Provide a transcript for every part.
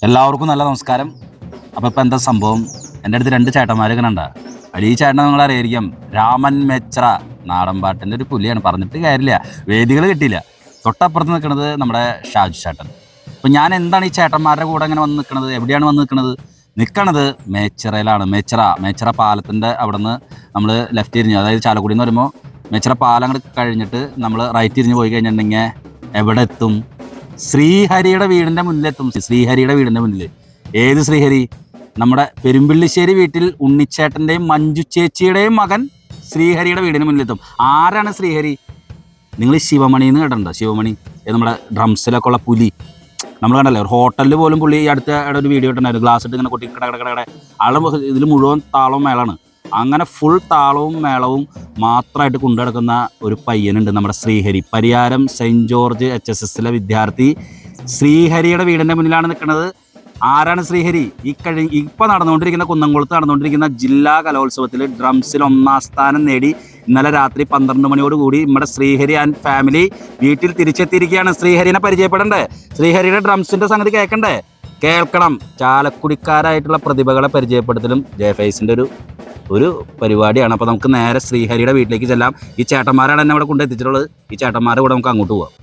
എല്ലാവർക്കും നല്ല നമസ്കാരം. അപ്പോൾ ഇപ്പോൾ എന്താ സംഭവം? എൻ്റെ അടുത്ത് രണ്ട് ചേട്ടന്മാരൊക്കെ ഉണ്ടാ. ഈ ചേട്ടനെ നിങ്ങൾ അറിയായിരിക്കാം, രാമൻ മെച്ര. നാടൻ പാട്ടിൻ്റെ ഒരു പുലിയാണ്, പറഞ്ഞിട്ട് കാര്യമില്ല, വേദികൾ കിട്ടിയില്ല. തൊട്ടപ്പുറത്ത് നിൽക്കുന്നത് നമ്മുടെ ഷാജു ചേട്ടൻ. അപ്പോൾ ഞാൻ എന്താണ് ഈ ചേട്ടന്മാരുടെ കൂടെ ഇങ്ങനെ വന്ന് നിൽക്കുന്നത്, എവിടെയാണ് വന്ന് നിൽക്കണത് മേച്ചിറയിലാണ്. മേച്ചിറ പാലത്തിൻ്റെ അവിടെ നിന്ന് നമ്മൾ ലെഫ്റ്റ് തിരിഞ്ഞ്, അതായത് ചാലക്കുടി എന്ന് പറയുമ്പോൾ മേച്ചിറ പാലം അങ്ങോട്ട് കഴിഞ്ഞിട്ട് നമ്മൾ റൈറ്റ് തിരിഞ്ഞ് പോയി കഴിഞ്ഞിട്ടുണ്ടെങ്കിൽ എവിടെ എത്തും? ശ്രീഹരിയുടെ വീടിൻ്റെ മുന്നിലെത്തും. ശ്രീഹരിയുടെ വീടിൻ്റെ മുന്നിൽ. ഏത് ശ്രീഹരി? നമ്മുടെ പെരുമ്പിള്ളിശ്ശേരി വീട്ടിൽ ഉണ്ണിച്ചേട്ടൻ്റെയും മഞ്ജു ചേച്ചിയുടെയും മകൻ ശ്രീഹരിയുടെ വീടിന് മുന്നിലെത്തും. ആരാണ് ശ്രീഹരി? നിങ്ങൾ ശിവമണി എന്ന് കേട്ടിട്ടുണ്ടോ? ശിവമണി, നമ്മുടെ ഡ്രംസിലൊക്കെ ഉള്ള പുലി. നമ്മൾ കണ്ടല്ലേ, ഒരു ഹോട്ടലിൽ പോലും പുള്ളി ഈ അടുത്ത ഒരു വീഡിയോ ഇട്ടുണ്ടായിരുന്നു, ഗ്ലാസ് ഇട്ട് ഇങ്ങനെ കൊട്ടി കട ആളുടെ ഇതിൽ മുഴുവൻ താളവും മേളാണ്. അങ്ങനെ ഫുൾ താളവും മേളവും മാത്രമായിട്ട് കൊണ്ടുനടക്കുന്ന ഒരു പയ്യനുണ്ട്, നമ്മുടെ ശ്രീഹരി. പരിയാരം സെയിൻറ്റ് ജോർജ് HSSലെ വിദ്യാർത്ഥി ശ്രീഹരിയുടെ വീടിൻ്റെ മുന്നിലാണ് നിൽക്കുന്നത്. ആരാണ് ശ്രീഹരി? ഇപ്പം നടന്നുകൊണ്ടിരിക്കുന്ന കുന്നംകുളത്ത് നടന്നുകൊണ്ടിരിക്കുന്ന ജില്ലാ കലോത്സവത്തിൽ ഡ്രംസിൽ 1ാം സ്ഥാനം നേടി ഇന്നലെ രാത്രി 12 മണിയോടുകൂടി നമ്മുടെ ശ്രീഹരി ആൻഡ് ഫാമിലി വീട്ടിൽ തിരിച്ചെത്തിയിരിക്കുകയാണ്. ശ്രീഹരിനെ പരിചയപ്പെടണ്ടേ? ശ്രീഹരിയുടെ ഡ്രംസിൻ്റെ സംഗതി കേൾക്കണം. ചാലക്കുടിക്കാരായിട്ടുള്ള പ്രതിഭകളെ പരിചയപ്പെടുത്തലും ജയഫൈസിൻ്റെ ഒരു പരിപാടിയാണ്. അപ്പോൾ നമുക്ക് നേരെ ശ്രീഹരിയുടെ വീട്ടിലേക്ക് ചെല്ലാം. ഈ ചേട്ടന്മാരാണ് എന്നെ ഇവിടെ കൊണ്ടെത്തിച്ചിട്ടുള്ളത്. ഈ ചേട്ടന്മാരുടെ കൂടെ നമുക്ക് അങ്ങോട്ട് പോവാം.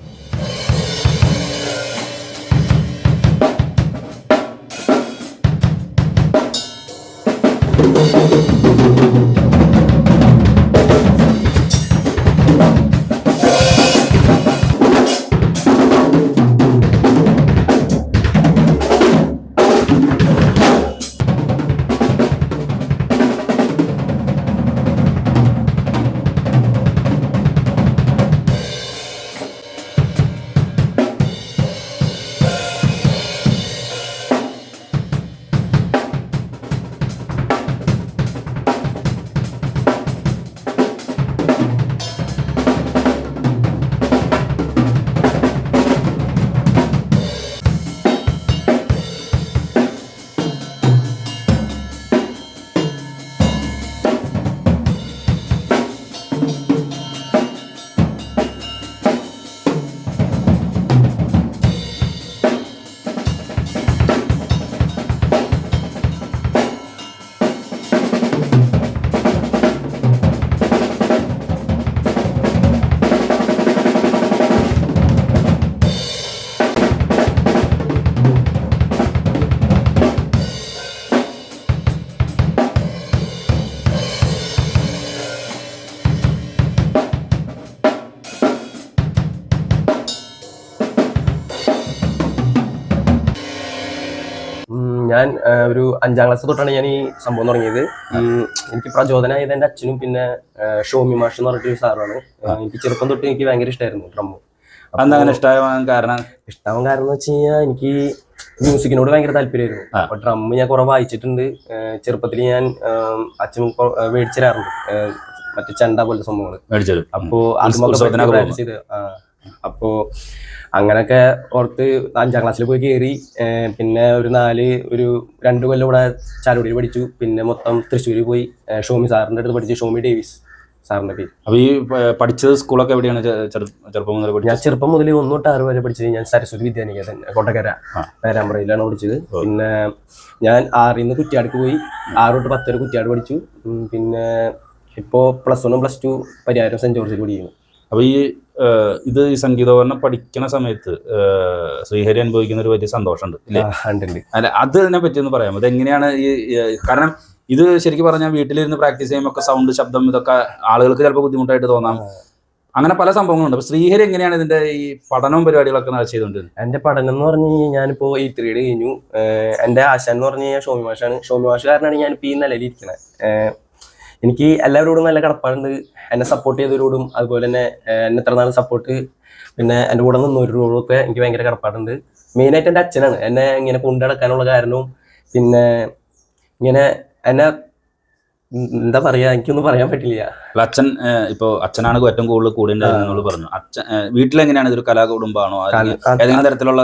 ഞാൻ ഒരു 5ാം ക്ലാസ് തൊട്ടാണ് ഞാൻ ഈ സംഭവം തുടങ്ങിയത്. എനിക്ക് പ്രചോദനമായത് എൻ്റെ അച്ഛനും പിന്നെ ഷോമി മാഷ് എന്ന് പറഞ്ഞിട്ടൊരു സാറാണ്. എനിക്ക് ചെറുപ്പം തൊട്ട് എനിക്ക് ഭയങ്കര ഇഷ്ടമായിരുന്നു ഡ്രമ്മ്. അങ്ങനെ ഇഷ്ടമാവാൻ കാരണം എന്ന് വെച്ച് കഴിഞ്ഞാൽ എനിക്ക് മ്യൂസിക്കിനോട് ഭയങ്കര താല്പര്യമായിരുന്നു. അപ്പൊ ഡ്രമ്മ് ഞാൻ കുറെ വായിച്ചിട്ടുണ്ട്. ചെറുപ്പത്തിൽ ഞാൻ അച്ഛൻ മേടിച്ചു തരാറുണ്ട്, മറ്റേ ചെണ്ട പോലത്തെ സംഭവങ്ങൾ. അപ്പോ അപ്പോ അങ്ങനൊക്കെ ഓർത്ത് 5ാം ക്ലാസ്സിൽ പോയി കയറി. പിന്നെ ഒരു 2 കൊല്ലം ഇവിടെ ചാലക്കുടിയിൽ പഠിച്ചു. പിന്നെ മൊത്തം തൃശ്ശൂർ പോയി ഷോമി സാറിന്റെ അടുത്ത് പഠിച്ചു, ഷോമി ഡേവിസ് സാറിന്റെ പേര്. അപ്പൊ ഈ പഠിച്ചത് സ്കൂളൊക്കെ എവിടെയാണ്? ചെറുപ്പം മുതൽ ഞാൻ ചെറുപ്പം മുതൽ 1 തൊട്ട് 6 വരെ പഠിച്ചത് ഞാൻ സരസ്വതി വിദ്യാനികേതൻ കൊട്ടക്കര പേരാമ്പ്രയിലാണ് പഠിച്ചത്. പിന്നെ ഞാൻ 6ൽ നിന്ന് കുറ്റ്യാടിക്ക് പോയി. 6 തൊട്ട് 10 വരെ കുറ്റ്യാട് പഠിച്ചു. പിന്നെ ഇപ്പോ +1 +2 പരിയാരം സെന്റ് ജോർജിൽ പഠിക്കുന്നു. അപ്പൊ ഇത് ഈ സംഗീതോപകരണം പഠിക്കുന്ന സമയത്ത് ശ്രീഹരി അനുഭവിക്കുന്ന ഒരു വലിയ സന്തോഷമുണ്ട് അല്ല, അതിനെ പറ്റി ഒന്ന് പറയാമോ? ഇതെങ്ങനെയാണ് കാരണം ഇത് ശരിക്കും പറഞ്ഞാൽ വീട്ടിലിരുന്ന് പ്രാക്ടീസ് ചെയ്യുമ്പോൾ ഒക്കെ സൗണ്ട്, ശബ്ദം, ഇതൊക്കെ ആളുകൾക്ക് ചിലപ്പോൾ ബുദ്ധിമുട്ടായിട്ട് തോന്നാം. അങ്ങനെ പല സംഭവങ്ങളുണ്ട്. അപ്പൊ ശ്രീഹരി എങ്ങനെയാണ് ഇതിന്റെ ഈ പഠനവും പരിപാടികളൊക്കെ ചെയ്തുകൊണ്ടിരുന്നത്? എന്റെ പഠനം എന്ന് പറഞ്ഞു കഴിഞ്ഞാൽ ഞാനിപ്പോ 8th grade കഴിഞ്ഞു. എന്റെ ആശാൻ എന്ന് പറഞ്ഞു കഴിഞ്ഞാൽ ഷോമി മാഷാണ്. ഷോമി മാഷ് കാരനാണ് ഞാനിപ്പോ ഈ നിലയിൽ ഇരിക്കണേ. എനിക്ക് എല്ലാവരോടും നല്ല കടപ്പാടുണ്ട്. എന്നെ സപ്പോർട്ട് ചെയ്തവരോടും അതുപോലെ തന്നെ എന്നെ ഇത്ര നാൾ സപ്പോർട്ട്, പിന്നെ എൻ്റെ കൂടെ നിന്നവരോടും ഒക്കെ എനിക്ക് ഭയങ്കര കടപ്പാടുണ്ട്. മെയിനായിട്ട് എൻ്റെ അച്ഛനാണ് എന്നെ ഇങ്ങനെ കൊണ്ടുനടക്കാനുള്ള കാരണവും. പിന്നെ ഇങ്ങനെ എന്നെ എന്താ പറയാ, എനിക്കൊന്നും പറയാൻ പറ്റില്ല. അച്ഛൻ ഇപ്പൊ അച്ഛനാണ് ഏറ്റവും കൂടുതൽ കൂടെ പറഞ്ഞു. അച്ഛൻ വീട്ടിലെങ്ങനെയാണ്? ഇതൊരു കലാകുടുംബാണോ? ഏതെങ്കിലും തരത്തിലുള്ള?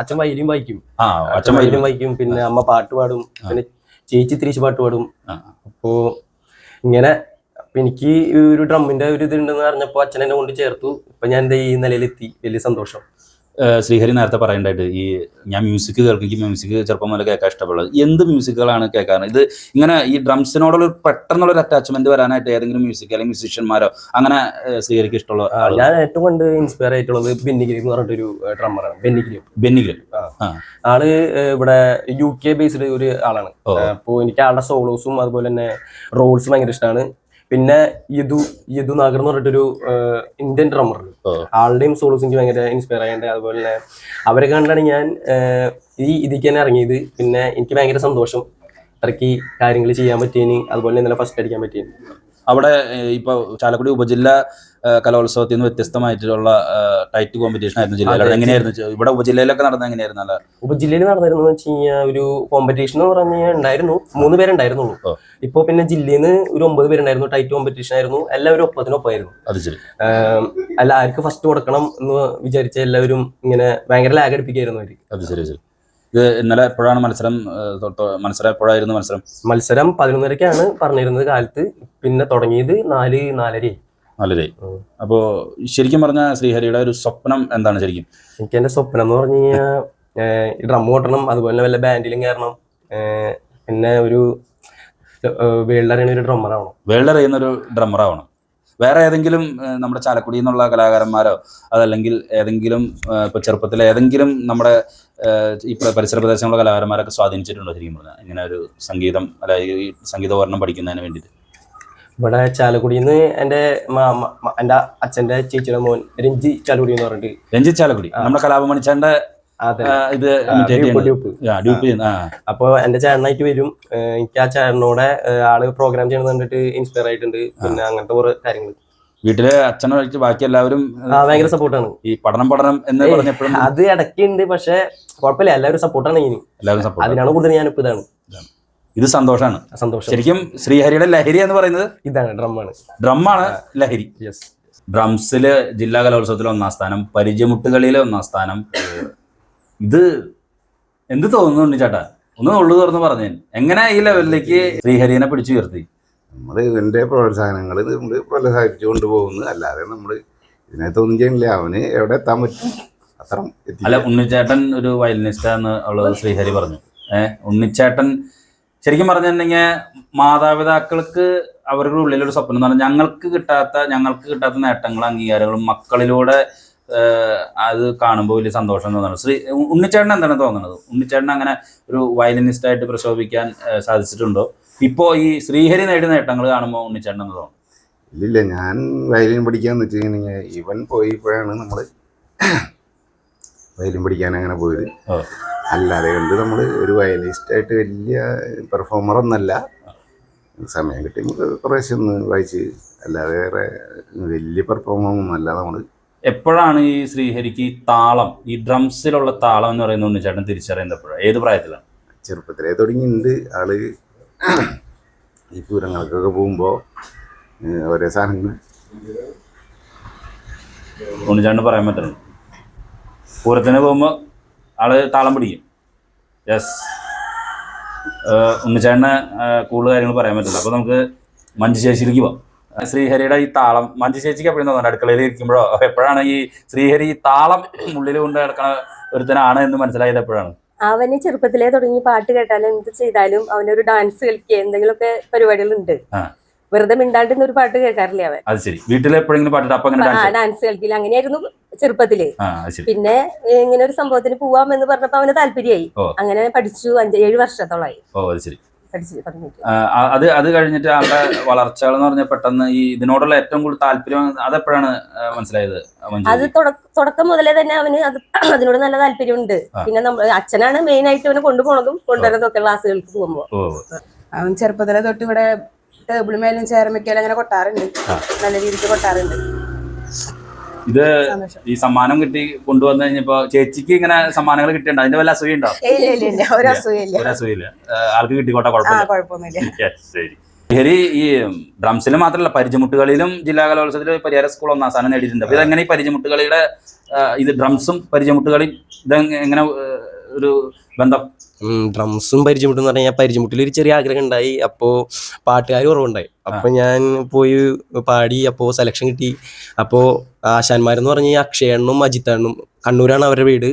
അച്ഛൻ വയലിൻ വായിക്കും. അച്ഛൻ വയലിൻ വായിക്കും. പിന്നെ അമ്മ പാട്ട് പാടും. പിന്നെ ചേച്ചി തിരിച്ച് പാട്ട് പാടും. അപ്പോ ഇങ്ങനെ എനിക്ക് ഒരു ഡ്രമ്മിന്റെ ഒരു ഇതുണ്ടെന്ന് പറഞ്ഞപ്പോൾ അച്ഛൻ എന്നെ കൊണ്ട് ചേർത്തു. ഇപ്പൊ ഞാൻ ഈ നിലയിലെത്തി. വലിയ സന്തോഷം. ശ്രീഹരി നേരത്തെ പറയണ്ടായിട്ട് ഈ ഞാൻ മ്യൂസിക് കേൾക്കും, മ്യൂസിക് ചെറുപ്പം മുതൽ കേൾക്കാൻ ഇഷ്ടപ്പെടുന്നത്. എന്ത് മ്യൂസിക്കുകളാണ് കേൾക്കാറ്? ഇത് ഇങ്ങനെ ഈ ഡ്രംസിനോടുള്ള പെട്ടെന്നുള്ളൊരു അറ്റാച്ച്മെന്റ് വരാനായിട്ട് ഏതെങ്കിലും മ്യൂസിക് അല്ലെങ്കിൽ മ്യൂസീഷ്യന്മാരോ അങ്ങനെ ശ്രീഹരിക്ക് ഇഷ്ടമുള്ള ഞാൻ ഏറ്റവും കണ്ട് ഇൻസ്പയർ ആയിട്ടുള്ളത് ബെന്നി ഗ്രീം എന്ന് പറഞ്ഞിട്ടൊരു ഡ്രമ്മറാണ്. ബെന്നി ഗ്രീം. ആള് ഇവിടെ UK ബേസ്ഡ് ഒരു ആളാണ്. അപ്പോൾ എനിക്ക് ആളുടെ സോളോസും അതുപോലെ തന്നെ റോൾസും ഭയങ്കര ഇഷ്ടമാണ്. പിന്നെ യദു നാഗർ എന്ന് പറഞ്ഞിട്ടൊരു ഇന്ത്യൻ ഡ്രമ്മർ, ആളുടെയും സോളോസ് എനിക്ക് ഭയങ്കര ഇൻസ്പയർ ആയതുകൊണ്ട്. അതുപോലെ തന്നെ അവരെ കണ്ടാണ് ഞാൻ ഇതിലേക്ക് തന്നെ ഇറങ്ങിയത്. പിന്നെ എനിക്ക് ഭയങ്കര സന്തോഷം അത്രയ്ക്ക് കാര്യങ്ങൾ ചെയ്യാൻ പറ്റിയതിന്, അതുപോലെ തന്നെ ഫസ്റ്റ് അടിക്കാൻ പറ്റിയതിന്. അവിടെ ഇപ്പൊ ചാലക്കുടി ഉപജില്ല കലോത്സവത്തിൽ നിന്ന് വ്യത്യസ്തമായിട്ടുള്ള ടൈറ്റ് കോമ്പറ്റീഷൻ ആയിരുന്നു ജില്ലയിൽ. എങ്ങനെയായിരുന്നു ഇവിടെ ഉപജില്ലയിലൊക്കെ നടന്നത്? എങ്ങനെയായിരുന്നു? അല്ല, ഉപജില്ലയിൽ നടന്നിരുന്നു വെച്ച് കഴിഞ്ഞാൽ ഒരു കോമ്പറ്റീഷൻ എന്ന് പറഞ്ഞാൽ ഉണ്ടായിരുന്നു, 3 പേരുണ്ടായിരുന്നുള്ളൂ. ഇപ്പൊ പിന്നെ ജില്ലയിൽ നിന്ന് ഒരു 9 പേരുണ്ടായിരുന്നു. ടൈറ്റ് കോമ്പറ്റീഷൻ ആയിരുന്നു, എല്ലാവരും ഒപ്പത്തിനൊപ്പമായിരുന്നു. അത് ശരി. അല്ല, ആർക്ക് ഫസ്റ്റ് കൊടുക്കണം എന്ന് വിചാരിച്ച എല്ലാവരും ഇങ്ങനെ ഭയങ്കര ലാഗ് അടിപ്പിക്കായിരുന്നു അവര്. അത് ശരി. ഇത് ഇന്നലെ എപ്പോഴാണ് മത്സരം? എപ്പോഴായിരുന്നു മത്സരം? 11:30-ക്കാണ് പറഞ്ഞിരുന്നത് കാലത്ത്. പിന്നെ തുടങ്ങിയത് 4:30. അപ്പോ ശരിക്കും പറഞ്ഞ ശ്രീഹരിയുടെ ഒരു സ്വപ്നം എന്താണ് ശരിക്കും? എനിക്ക് എന്റെ സ്വപ്നം എന്ന് പറഞ്ഞു കഴിഞ്ഞാൽ ഡ്രം കൊട്ടണം, അതുപോലെ വല്ല ബാൻഡിലും കയറണം, പിന്നെ ഒരു വേൾഡ് അറിയുന്ന ഒരു ഡ്രമ്മർ ആവണം. വേറെ ഏതെങ്കിലും നമ്മുടെ ചാലക്കുടിയിൽ നിന്നുള്ള കലാകാരന്മാരോ അതല്ലെങ്കിൽ ഏതെങ്കിലും ഇപ്പൊ ചെറുപ്പത്തിലെ ഏതെങ്കിലും നമ്മുടെ ഈ പരിസര പ്രദേശങ്ങളിലെ കലാകാരന്മാരൊക്കെ സ്വാധീനിച്ചിട്ടുണ്ടോ ശരിക്കും പറഞ്ഞാൽ ഇങ്ങനെ ഒരു സംഗീതം അല്ലെങ്കിൽ ഈ സംഗീതോപകരണം പഠിക്കുന്നതിന് വേണ്ടിയിട്ട്? ഇവിടെ ചാലക്കുടിയിൽ നിന്ന് എൻ്റെ അച്ഛൻ്റെ ചേച്ചിയുടെ മോൻ രഞ്ജിത്ത് ചാലക്കുടി എന്ന് പറഞ്ഞിട്ട്. രഞ്ജിത്ത് ചാലക്കുടി നമ്മുടെ കലാപമണിച്ചാന്റെ ഇത് അപ്പൊ എന്റെ ചേട്ടനായിട്ട് വരും. എനിക്ക് ആ ചേട്ടനോടെ ആള് പ്രോഗ്രാം ചെയ്യണമെന്ന് കണ്ടിട്ട് ഇൻസ്പയർ ആയിട്ടുണ്ട്. പിന്നെ അങ്ങനത്തെ കുറെ കാര്യങ്ങൾ. വീട്ടില് അച്ഛനൊഴിച്ച് ബാക്കി എല്ലാവരും ഭയങ്കര സപ്പോർട്ടാണ്. ഈ പഠനം എന്ന് പറഞ്ഞപ്പോഴും അത് ഇടയ്ക്കുണ്ട്, പക്ഷെ കുഴപ്പമില്ല, എല്ലാവരും സപ്പോർട്ടാണ്. അതിനാണ് കൂടുതൽ ഞാനിപ്പോ ഇത് സന്തോഷമാണ്. ശരിക്കും ശ്രീഹരിയുടെ ലഹരി എന്ന് പറയുന്നത് ഇതാണ്, ഡ്രമ്മാണ് ലഹരി. ഡ്രംസില് ജില്ലാ കലോത്സവത്തിൽ 1ാം സ്ഥാനം, പരിചയമുട്ടുകളിലെ 1ാം സ്ഥാനം. ഇത് എന്ത് തോന്നുന്നു ചേട്ടാ? ഒന്ന് ഉള്ളു തുറന്ന് പറഞ്ഞേ, എങ്ങനെ ഈ ലെവലിലേക്ക് ശ്രീഹരിനെ പിടിച്ചു ഉയർത്തി? നമ്മൾ ഇതിൻ്റെ പ്രോത്സാഹനങ്ങൾ നമ്മൾ പ്രോത്സാഹിപ്പിച്ചു കൊണ്ടുപോകുന്നു. അല്ലാതെ നമ്മൾ ഇതിനകത്തൊന്നും ചെയ്യണില്ല. അവന് എവിടെ എത്താൻ പറ്റും അത്ര. അല്ല, ഉണ്ണിച്ചേട്ടൻ ഒരു വയലിനിസ്റ്റാന്ന് ഉള്ളത് ശ്രീഹരി പറഞ്ഞു. ഉണ്ണിച്ചേട്ടൻ ശരിക്കും പറഞ്ഞിട്ടുണ്ടെങ്കിൽ മാതാപിതാക്കൾക്ക് അവരുടെ ഉള്ളിലൊരു സ്വപ്നം എന്ന് പറഞ്ഞാൽ ഞങ്ങൾക്ക് കിട്ടാത്ത നേട്ടങ്ങളും അംഗീകാരങ്ങളും മക്കളിലൂടെ അത് കാണുമ്പോൾ വലിയ സന്തോഷം തോന്നുന്നു. ഉണ്ണിച്ചേട്ടൻ എന്താണ് തോന്നുന്നത്? ഉണ്ണിച്ചേട്ടൻ അങ്ങനെ ഒരു വയലിനിസ്റ്റായിട്ട് പ്രശോഭിക്കാൻ സാധിച്ചിട്ടുണ്ടോ? ഇപ്പോ ഈ ശ്രീഹരി നേടിയ നേട്ടങ്ങൾ കാണുമ്പോൾ ഉണ്ണിച്ചേട്ടൻ എന്ന് തോന്നുന്നു? ഇല്ല, ഞാൻ വയലിൻ പഠിക്കാന്ന് വെച്ച് കഴിഞ്ഞാൽ ഇവൻ പോയപ്പോഴാണ് നമ്മൾ വയലിൻ പഠിക്കാൻ അങ്ങനെ പോയത്. അല്ലാതെ കണ്ട് നമ്മൾ ഒരു വയലിനിസ്റ്റായിട്ട് വലിയ പെർഫോമർ ഒന്നല്ല. സമയം കിട്ടുമ്പോൾ കുറേശ്ശെ ഒന്ന് വായിച്ച്, അല്ലാതെ വേറെ വലിയ പെർഫോമർ ഒന്നല്ല നമ്മൾ. എപ്പോഴാണ് ഈ ശ്രീഹരിക്ക് താളം, ഈ ഡ്രംസിലുള്ള താളം എന്ന് പറയുന്ന ഉണ്ണിച്ചേട്ടൻ തിരിച്ചറിയുന്നത് എപ്പോഴാണ്? ഏത് പ്രായത്തിലാണ്? ചെറുപ്പത്തിലേ തുടങ്ങിയിട്ടുണ്ട് ആള്. ഈ പൂരങ്ങൾക്കൊക്കെ പോകുമ്പോൾ ഓരോ സാധനങ്ങൾ ഉണ്ണിച്ചേട്ടന് പറയാൻ പറ്റുന്നു. പൂരത്തിന് പോകുമ്പോൾ ആള് താളം പിടിക്കും. യെസ്, ഉണ്ണിച്ചേട്ടന് കൂടുതൽ കാര്യങ്ങൾ പറയാൻ പറ്റില്ല. അപ്പോൾ നമുക്ക് മഞ്ജു ചേച്ചിയിലേക്ക് പോവാം. ശ്രീഹരിയുടെ ഈ താളം മഞ്ജു ചേച്ചിക്ക് എപ്പോഴും തോന്നുന്നു അടുക്കളയിൽ ഇരിക്കുമ്പോഴോ എപ്പോഴാണ് ഈ ശ്രീഹരി ഈ താളം ഉള്ളിൽ കൊണ്ട് കിടക്കണ ഒരുത്തനാണ് എന്ന് മനസ്സിലായത് എപ്പോഴാണ്? അവന് ചെറുപ്പത്തിലേ തുടങ്ങി പാട്ട് കേട്ടാലും എന്ത് ചെയ്താലും അവനൊരു ഡാൻസ് കളിക്കുക എന്തെങ്കിലുമൊക്കെ പരിപാടികളുണ്ട്. വെറുതെ മിണ്ടാണ്ടിരുന്ന ഒരു പാട്ട് കേൾക്കാറില്ല അവൻ. അത് ശരി. വീട്ടിൽ എപ്പോഴെങ്കിലും പാട്ട് ഡാൻസ് കളിക്കില്ല, അങ്ങനെയായിരുന്നു ചെറുപ്പത്തില്. പിന്നെ ഇങ്ങനെ ഒരു സംഭവത്തിന് പോവാമെന്ന് പറഞ്ഞപ്പോ അവന് താല്പര്യമായി. അങ്ങനെ പഠിച്ചു. 5-7 വർഷത്തോളായി പഠിച്ചു തുടങ്ങിയിട്ട്. അത് കഴിഞ്ഞിട്ട് ആളുടെ വളർച്ചകൾ എന്ന് പറഞ്ഞാൽ പെട്ടെന്ന് ഈ ഇതിനോടുള്ള ഏറ്റവും കൂടുതൽ താല്പര്യം അതെപ്പോഴാണ് മനസ്സിലായത്? അത് തുടക്കം മുതലേ തന്നെ അവന് അതിനോട് നല്ല താല്പര്യമുണ്ട്. പിന്നെ അച്ഛനാണ് മെയിൻ ആയിട്ട് അവനെ കൊണ്ടുപോകുന്നതും കൊണ്ടുവരുന്നതും ഒക്കെ ക്ലാസ്സുകൾക്ക് പോകുമ്പോ. അവൻ ചെറുപ്പത്തിലെ തൊട്ട് ഇവിടെ ടേബിൾ മേലും ചേരമയ്ക്കാലും അങ്ങനെ കൊട്ടാറുണ്ട്, നല്ല രീതിക്ക് കൊട്ടാറുണ്ട്. ഇത് ഈ സമ്മാനം കിട്ടി കൊണ്ടുവന്നു കഴിഞ്ഞപ്പോ ചേച്ചിക്ക് ഇങ്ങനെ സമ്മാനങ്ങൾ കിട്ടിയുണ്ടോ? അതിന്റെ വല്ല അസൂയ ഉണ്ടോ? ഒരു അസൂയില്ല. ആൾക്ക് കിട്ടിക്കോട്ടെ, കുഴപ്പമില്ല. ശരി. ഹരി ഈ ഡ്രംസിൽ മാത്രമല്ല പരിചയമുട്ടുകളിലും ജില്ലാ കലോത്സവത്തിൽ പരിയാര സ്കൂൾ 1ാം സ്ഥാനം നേടിയിട്ടുണ്ട്. അപ്പൊ ഇതെങ്ങനെ ഈ പരിചയമുട്ടുകളിയുടെ ഇത് ഡ്രംസും പരിചയമുട്ടുകളിയും ഇതെങ്ങനെ ഒരു ബന്ധം? ഡ്രംസും പരിചയമുട്ടെന്ന് പറഞ്ഞാൽ ഞാൻ പരിചയമുട്ടിൽ ഒരു ചെറിയ ആഗ്രഹം ഉണ്ടായി. അപ്പോൾ പാട്ടുകാർ കുറവുണ്ടായി. അപ്പോൾ ഞാൻ പോയി പാടി. അപ്പോൾ സെലക്ഷൻ കിട്ടി. അപ്പോൾ ആശാന്മാരെന്ന് പറഞ്ഞ അക്ഷയണ്ണും അജിത്തണ്ണും, കണ്ണൂരാണ് അവരുടെ വീട്.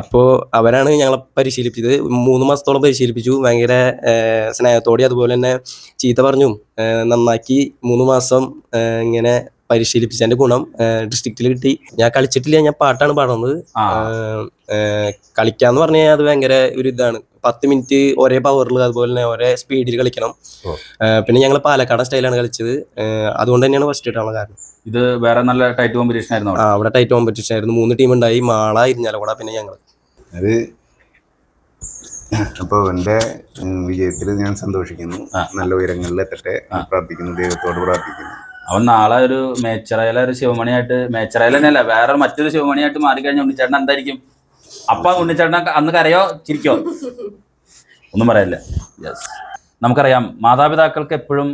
അപ്പോൾ അവരാണ് ഞങ്ങളെ പരിശീലിപ്പിച്ചത്. 3 മാസത്തോളം പരിശീലിപ്പിച്ചു. ഭയങ്കര സ്നേഹത്തോടെ അതുപോലെ തന്നെ ചീത്ത പറഞ്ഞു നന്നാക്കി 3 മാസം ഇങ്ങനെ പരിശീലിപ്പിച്ചതിന്റെ ഗുണം ഡിസ്ട്രിക്റ്റിൽ കിട്ടി. ഞാൻ കളിച്ചിട്ടില്ല, ഞാൻ പാട്ടാണ് പാടുന്നത്. കളിക്കാന്ന് പറഞ്ഞു കഴിഞ്ഞാൽ അത് ഭയങ്കര ഒരു ഇതാണ്. 10 മിനിറ്റ് ഒരേ പവറിൽ അതുപോലെ തന്നെ ഒരേ സ്പീഡിൽ കളിക്കണം. പിന്നെ ഞങ്ങൾ പാലക്കാടൻ സ്റ്റൈലാണ് കളിച്ചത്. അതുകൊണ്ട് തന്നെയാണ് ഫസ്റ്റ് കിട്ടാനുള്ള കാരണം. ഇത് വേറെ നല്ല ടൈറ്റ് കോമ്പറ്റീഷൻ ആയിരുന്നു അവിടെ ടൈറ്റ് കോമ്പറ്റീഷൻ ആയിരുന്നു. 3 ടീം ഉണ്ടായി, മാള, ഇരിഞ്ഞാലക്കുട, പിന്നെ ഞങ്ങൾ. അത് അപ്പോൾ എൻ്റെ വിജയത്തിൽ ഞാൻ സന്തോഷിക്കുന്നു. നല്ല ഉയരങ്ങളിൽ എത്തട്ടെ പ്രാർത്ഥിക്കുന്നു, ദൈവത്തോട് പ്രാർത്ഥിക്കുന്നു. അവൻ നാളെ ഒരു മേച്ചറയിലെ ഒരു ശിവമണിയായിട്ട്, മേച്ചറയിൽ തന്നെയല്ല വേറെ മറ്റൊരു ശിവമണിയായിട്ട് മാറിക്കഴിഞ്ഞ ഉണ്ണിച്ചേട്ടൻ എന്തായിരിക്കും? അപ്പൊ ഉണ്ണിച്ചേട്ടൻ അന്ന് കരയോ ചിരിക്കോ? ഒന്നും പറയില്ല. യെസ്, നമുക്കറിയാം മാതാപിതാക്കൾക്ക് എപ്പോഴും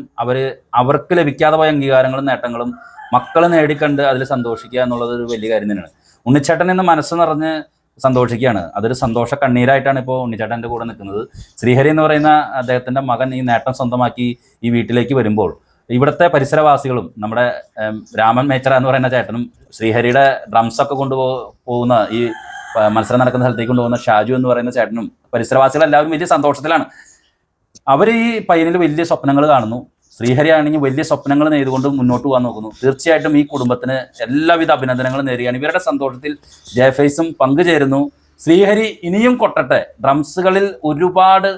അവർക്ക് ലഭിക്കാതെ പോയ അംഗീകാരങ്ങളും നേട്ടങ്ങളും മക്കൾ നേടിക്കണ്ട് അതിൽ സന്തോഷിക്കുക എന്നുള്ളത് ഒരു വലിയ കാര്യം തന്നെയാണ്. ഉണ്ണിച്ചേട്ടൻ ഇന്ന് മനസ്സ് നിറഞ്ഞ് സന്തോഷിക്കുകയാണ്. അതൊരു സന്തോഷ കണ്ണീരായിട്ടാണ് ഇപ്പോൾ ഉണ്ണിച്ചേട്ടൻ്റെ കൂടെ നിൽക്കുന്നത്. ശ്രീഹരി എന്ന് പറയുന്ന അദ്ദേഹത്തിൻ്റെ മകൻ ഈ നേട്ടം സ്വന്തമാക്കി ഈ വീട്ടിലേക്ക് വരുമ്പോൾ ഇവിടുത്തെ പരിസരവാസികളും നമ്മുടെ രാമൻ മേച്ചറ എന്ന് പറയുന്ന ചേട്ടനും ശ്രീഹരിയുടെ ഡ്രംസൊക്കെ കൊണ്ടുപോകുന്ന ഈ മത്സരം നടക്കുന്ന സ്ഥലത്തേക്ക് കൊണ്ടുപോകുന്ന ഷാജു എന്ന് പറയുന്ന ചേട്ടനും പരിസരവാസികളെല്ലാവരും വലിയ സന്തോഷത്തിലാണ്. അവർ ഈ പയ്യനിൽ വലിയ സ്വപ്നങ്ങൾ കാണുന്നു. ശ്രീഹരി ആണെങ്കിൽ വലിയ സ്വപ്നങ്ങൾ നെയ്തുകൊണ്ട് മുന്നോട്ട് പോകാൻ നോക്കുന്നു. തീർച്ചയായിട്ടും ഈ കുടുംബത്തിന് എല്ലാവിധ അഭിനന്ദനങ്ങളും നേരുകയാണ്. ഇവരുടെ സന്തോഷത്തിൽ ജയഫേസും പങ്കുചേരുന്നു. ശ്രീഹരി ഇനിയും കൊട്ടട്ടെ. ഡ്രംസുകളിൽ ഒരുപാട്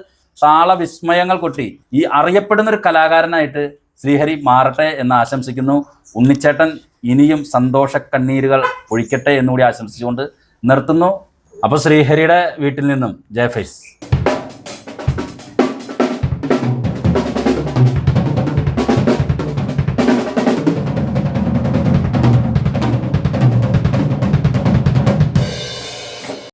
താളവിസ്മയങ്ങൾ കൊട്ടി ഈ അറിയപ്പെടുന്ന ഒരു കലാകാരനായിട്ട് ശ്രീഹരി മാറട്ടെ എന്ന് ആശംസിക്കുന്നു. ഉണ്ണിച്ചേട്ടൻ ഇനിയും സന്തോഷ കണ്ണീരുകൾ ഒഴിക്കട്ടെ എന്നുകൂടി ആശംസിച്ചുകൊണ്ട് നിർത്തുന്നു. അപ്പോൾ ശ്രീഹരിയുടെ വീട്ടിൽ നിന്നും ജയഫേസ്.